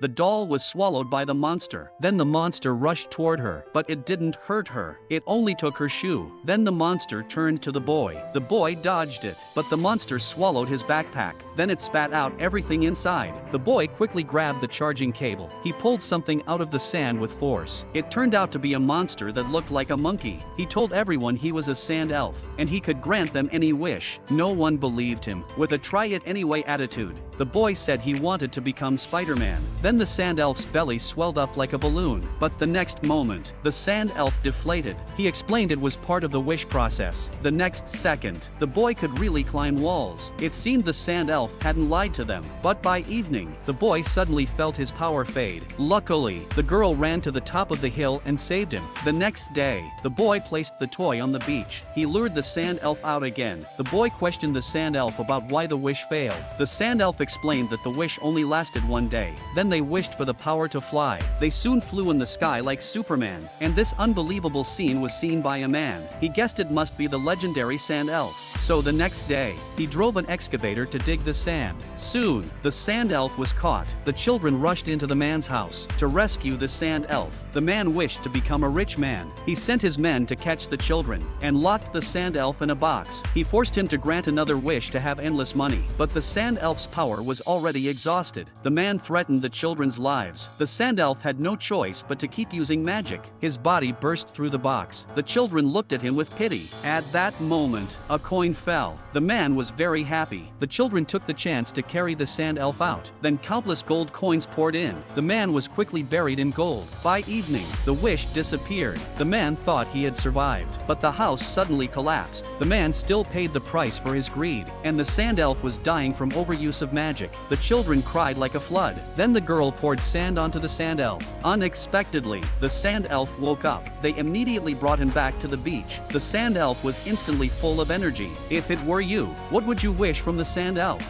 The doll was swallowed by the monster. Then the monster rushed toward her, but it didn't hurt her. It only took her shoe. Then the monster turned to the boy. The boy dodged it, but the monster swallowed his backpack. Then it spat out everything inside. The boy quickly grabbed the charging cable. He pulled something out of the sand with force. It turned out to be a monster that looked like a monkey. He told everyone he was a sand elf, and he could grant them any wish. No one believed him. With a try-it-anyway attitude, the boy said he wanted to become Spider-Man. Then the sand elf's belly swelled up like a balloon. But the next moment, the sand elf deflated. He explained it was part of the wish process. The next second, the boy could really climb walls. It seemed the sand elf hadn't lied to them. But by evening, the boy suddenly felt his power fade. Luckily, the girl ran to the top of the hill and saved him. The next day, the boy placed the toy on the beach. He lured the sand elf out again. The boy questioned the sand elf about why the wish failed. The sand elf explained that the wish only lasted one day. Then they wished for the power to fly. They soon flew in the sky like Superman, and this unbelievable scene was seen by a man. He guessed it must be the legendary sand elf. So the next day, he drove an excavator to dig the sand. Soon, the sand elf was caught. The children rushed into the man's house to rescue the sand elf. The man wished to become a rich man. He sent his men to catch the children and locked the sand elf in a box. He forced him to grant another wish to have endless money, but the sand elf's power was already exhausted. The man threatened the children's lives. The sand elf had no choice but to keep using magic. His body burst through the box. The children looked at him with pity. At that moment, a coin fell. The man was very happy. The children took the chance to carry the sand elf out. Then countless gold coins poured in. The man was quickly buried in gold. By evening, the wish disappeared. The man thought he had survived, but the house suddenly collapsed. The man still paid the price for his greed, and the sand elf was dying from overuse of magic. The children cried like a flood. Then the girl poured sand onto the sand elf. Unexpectedly, the sand elf woke up. They immediately brought him back to the beach. The sand elf was instantly full of energy. If it were you, what would you wish from the sand elf?